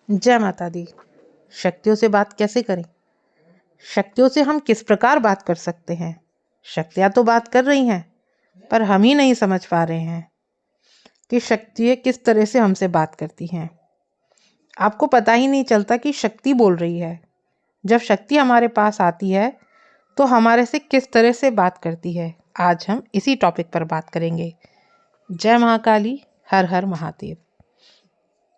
जय माता दी। शक्तियों से बात कैसे करें? शक्तियों से हम किस प्रकार बात कर सकते हैं? शक्तियाँ तो बात कर रही हैं, पर हम ही नहीं समझ पा रहे हैं कि शक्तियाँ किस तरह से हमसे बात करती हैं। आपको पता ही नहीं चलता कि शक्ति बोल रही है। जब शक्ति हमारे पास आती है तो हमारे से किस तरह से बात करती है, आज हम इसी टॉपिक पर बात करेंगे। जय महाकाली, हर हर महादेव।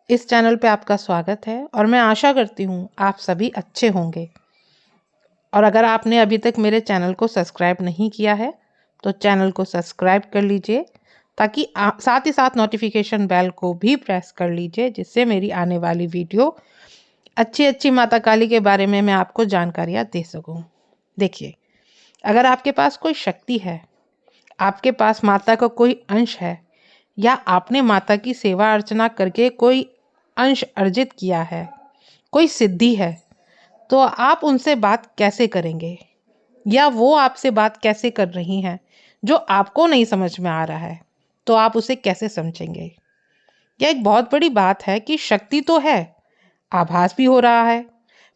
इस चैनल पे आपका स्वागत है और मैं आशा करती हूँ आप सभी अच्छे होंगे। और अगर आपने अभी तक मेरे चैनल को सब्सक्राइब नहीं किया है तो चैनल को सब्सक्राइब कर लीजिए, ताकि साथ ही साथ नोटिफिकेशन बेल को भी प्रेस कर लीजिए, जिससे मेरी आने वाली वीडियो अच्छी माता काली के बारे में मैं आपको जानकारियाँ दे सकूँ। देखिए, अगर आपके पास कोई शक्ति है, आपके पास माता का कोई अंश है, या आपने माता की सेवा अर्चना करके कोई अंश अर्जित किया है, कोई सिद्धि है, तो आप उनसे बात कैसे करेंगे, या वो आपसे बात कैसे कर रही हैं जो आपको नहीं समझ में आ रहा है, तो आप उसे कैसे समझेंगे? यह एक बहुत बड़ी बात है कि शक्ति तो है, आभास भी हो रहा है,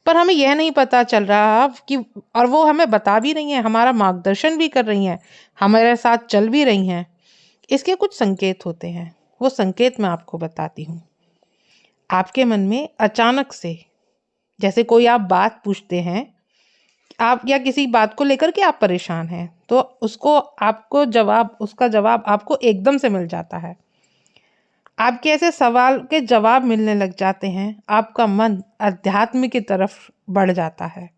पर हमें यह नहीं पता चल रहा कि, और वो हमें बता भी रही है, हमारा मार्गदर्शन भी कर रही हैं, हमारे साथ चल भी रही हैं। इसके कुछ संकेत होते हैं, वो संकेत मैं आपको बताती हूँ। आपके मन में अचानक से, जैसे कोई आप बात पूछते हैं, आप या किसी बात को लेकर के आप परेशान हैं, तो उसका जवाब आपको एकदम से मिल जाता है। आपके ऐसे सवाल के जवाब मिलने लग जाते हैं, आपका मन अध्यात्म की तरफ बढ़ जाता है,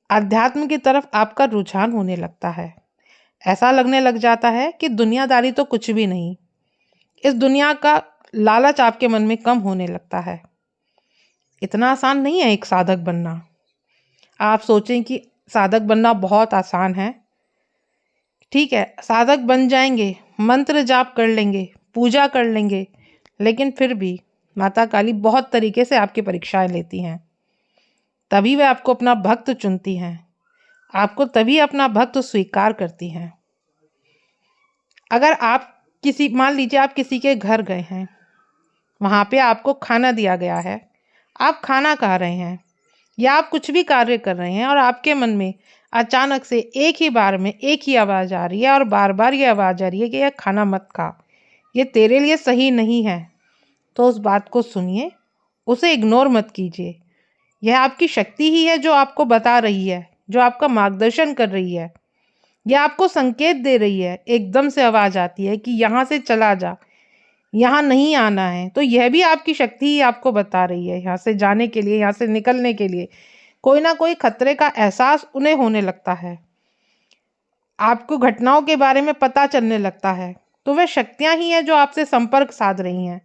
अध्यात्म की तरफ आपका रुझान होने लगता है। ऐसा लगने लग जाता है कि दुनियादारी तो कुछ भी नहीं, इस दुनिया का लालच आपके मन में कम होने लगता है। इतना आसान नहीं है एक साधक बनना। आप सोचें कि साधक बनना बहुत आसान है। ठीक है, साधक बन जाएंगे, मंत्र जाप कर लेंगे, पूजा कर लेंगे, लेकिन फिर भी माता काली बहुत तरीके से आपकी परीक्षाएं लेती हैं। तभी वे आपको अपना भक्त चुनती हैं, आपको तभी अपना भक्त स्वीकार करती हैं। अगर आप मान लीजिए आप किसी के घर गए हैं, वहाँ पे आपको खाना दिया गया है, आप खाना खा रहे हैं, या आप कुछ भी कार्य कर रहे हैं और आपके मन में अचानक से एक ही बार में एक ही आवाज़ आ रही है और बार बार ये आवाज़ आ रही है कि यह खाना मत खा, ये तेरे लिए सही नहीं है, तो उस बात को सुनिए, उसे इग्नोर मत कीजिए। यह आपकी शक्ति ही है जो आपको बता रही है, जो आपका मार्गदर्शन कर रही है, यह आपको संकेत दे रही है। एकदम से आवाज़ आती है कि यहाँ से चला जा, यहाँ नहीं आना है, तो यह भी आपकी शक्ति ही आपको बता रही है, यहाँ से जाने के लिए, यहाँ से निकलने के लिए कोई ना कोई खतरे का एहसास उन्हें होने लगता है, आपको घटनाओं के बारे में पता चलने लगता है, तो वह शक्तियाँ ही हैं जो आपसे संपर्क साध रही हैं।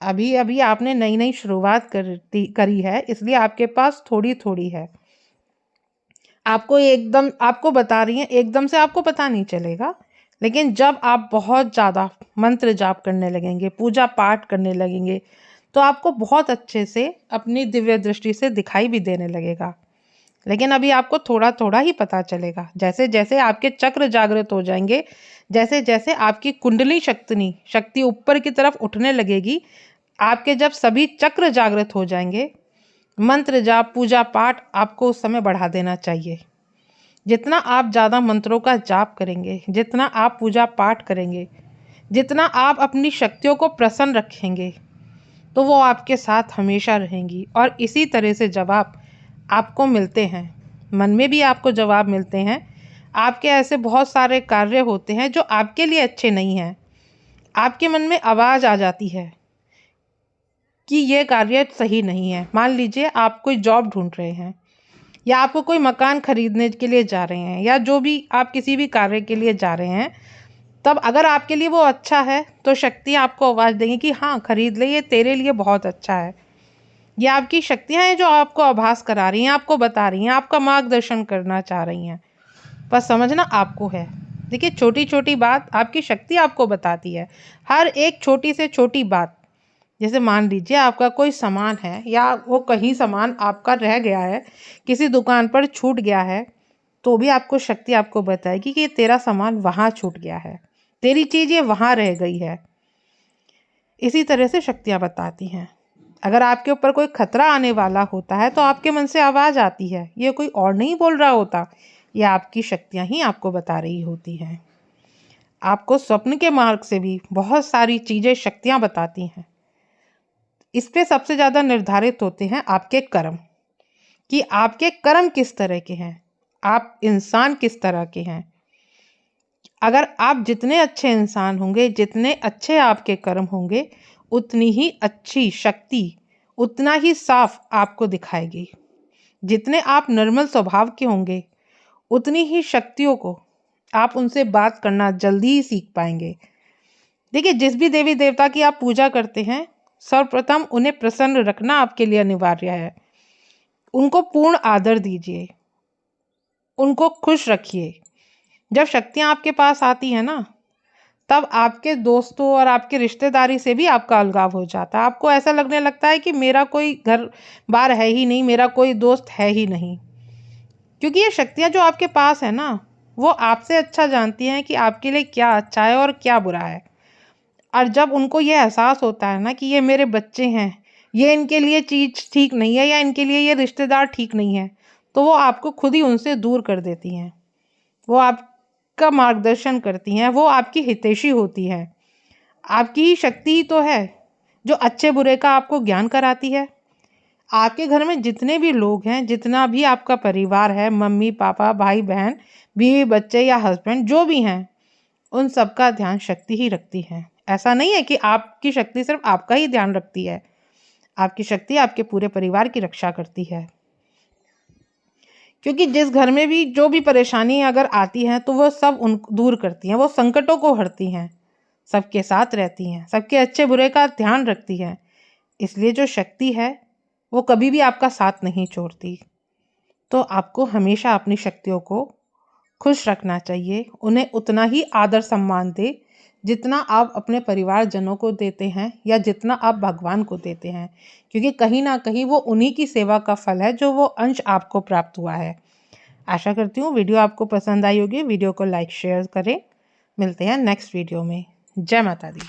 अभी अभी आपने नई नई शुरुआत करी है, इसलिए आपके पास थोड़ी थोड़ी है। आपको बता रही हैं, एकदम से आपको पता नहीं चलेगा, लेकिन जब आप बहुत ज़्यादा मंत्र जाप करने लगेंगे, पूजा पाठ करने लगेंगे, तो आपको बहुत अच्छे से अपनी दिव्य दृष्टि से दिखाई भी देने लगेगा। लेकिन अभी आपको थोड़ा थोड़ा ही पता चलेगा। जैसे जैसे आपके चक्र जागृत हो जाएंगे, जैसे जैसे आपकी कुंडली शक्ति ऊपर की तरफ उठने लगेगी, आपके जब सभी चक्र जागृत हो जाएंगे, मंत्र जाप पूजा पाठ आपको उस समय बढ़ा देना चाहिए। जितना आप ज़्यादा मंत्रों का जाप करेंगे, जितना आप पूजा पाठ करेंगे, जितना आप अपनी शक्तियों को प्रसन्न रखेंगे, तो वो आपके साथ हमेशा रहेंगी। और इसी तरह से जवाब आपको मिलते हैं, मन में भी आपको जवाब मिलते हैं। आपके ऐसे बहुत सारे कार्य होते हैं जो आपके लिए अच्छे नहीं हैं, आपके मन में आवाज़ आ जाती है कि ये कार्य सही नहीं है। मान लीजिए आप कोई जॉब ढूंढ रहे हैं, या आपको कोई मकान खरीदने के लिए जा रहे हैं, या जो भी आप किसी भी कार्य के लिए जा रहे हैं, तब अगर आपके लिए वो अच्छा है तो शक्ति आपको आवाज़ देंगी कि हाँ खरीद ले, ये तेरे लिए बहुत अच्छा है। ये आपकी शक्तियाँ हैं जो आपको आभास करा रही हैं, आपको बता रही हैं, आपका मार्गदर्शन करना चाह रही हैं, पर समझना आपको है। देखिए, छोटी छोटी बात आपकी शक्ति आपको बताती है, हर एक छोटी से छोटी बात। जैसे मान लीजिए आपका कोई सामान है, या वो कहीं सामान आपका रह गया है, किसी दुकान पर छूट गया है, तो भी आपको शक्ति आपको बताएगी कि ये तेरा सामान वहाँ छूट गया है, तेरी चीज़ ये वहाँ रह गई है। इसी तरह से शक्तियाँ बताती हैं। अगर आपके ऊपर कोई खतरा आने वाला होता है तो आपके मन से आवाज़ आती है, ये कोई और नहीं बोल रहा होता, ये आपकी शक्तियाँ ही आपको बता रही होती हैं। आपको स्वप्न के मार्ग से भी बहुत सारी चीज़ें शक्तियाँ बताती हैं। इस पे सबसे ज़्यादा निर्धारित होते हैं आपके कर्म, कि आपके कर्म किस तरह के हैं, आप इंसान किस तरह के हैं। अगर आप जितने अच्छे इंसान होंगे, जितने अच्छे आपके कर्म होंगे, उतनी ही अच्छी शक्ति, उतना ही साफ आपको दिखाएगी। जितने आप निर्मल स्वभाव के होंगे, उतनी ही शक्तियों को आप उनसे बात करना जल्दी ही सीख पाएंगे। देखिए, जिस भी देवी देवता की आप पूजा करते हैं, सर्वप्रथम उन्हें प्रसन्न रखना आपके लिए अनिवार्य है। उनको पूर्ण आदर दीजिए, उनको खुश रखिए। जब शक्तियाँ आपके पास आती हैं ना, तब आपके दोस्तों और आपके रिश्तेदारी से भी आपका अलगाव हो जाता है। आपको ऐसा लगने लगता है कि मेरा कोई घर बार है ही नहीं, मेरा कोई दोस्त है ही नहीं। क्योंकि ये शक्तियाँ जो आपके पास है ना, वो आपसे अच्छा जानती हैं कि आपके लिए क्या अच्छा है और क्या बुरा है। और जब उनको ये एहसास होता है ना कि ये मेरे बच्चे हैं, ये इनके लिए चीज़ ठीक नहीं है या इनके लिए ये रिश्तेदार ठीक नहीं है, तो वो आपको खुद ही उनसे दूर कर देती हैं। वो आपका मार्गदर्शन करती हैं, वो आपकी हितैषी होती है। आपकी ही शक्ति ही तो है जो अच्छे बुरे का आपको ज्ञान कराती है। आपके घर में जितने भी लोग हैं, जितना भी आपका परिवार है, मम्मी पापा भाई बहन, बीवी बच्चे या हस्बैंड, जो भी हैं, उन सबका ध्यान शक्ति ही रखती है। ऐसा नहीं है कि आपकी शक्ति सिर्फ आपका ही ध्यान रखती है। आपकी शक्ति आपके पूरे परिवार की रक्षा करती है। क्योंकि जिस घर में भी जो भी परेशानी अगर आती है तो वो सब उन दूर करती हैं, वो संकटों को हरती हैं, सबके साथ रहती हैं, सबके अच्छे बुरे का ध्यान रखती हैं। इसलिए जो शक्ति है वो कभी भी आपका साथ नहीं छोड़ती। तो आपको हमेशा अपनी शक्तियों को खुश रखना चाहिए, उन्हें उतना ही आदर सम्मान दे जितना आप अपने परिवारजनों को देते हैं या जितना आप भगवान को देते हैं। क्योंकि कहीं ना कहीं वो उन्हीं की सेवा का फल है जो वो अंश आपको प्राप्त हुआ है। आशा करती हूँ वीडियो आपको पसंद आई होगी। वीडियो को लाइक शेयर करें। मिलते हैं नेक्स्ट वीडियो में। जय माता दी।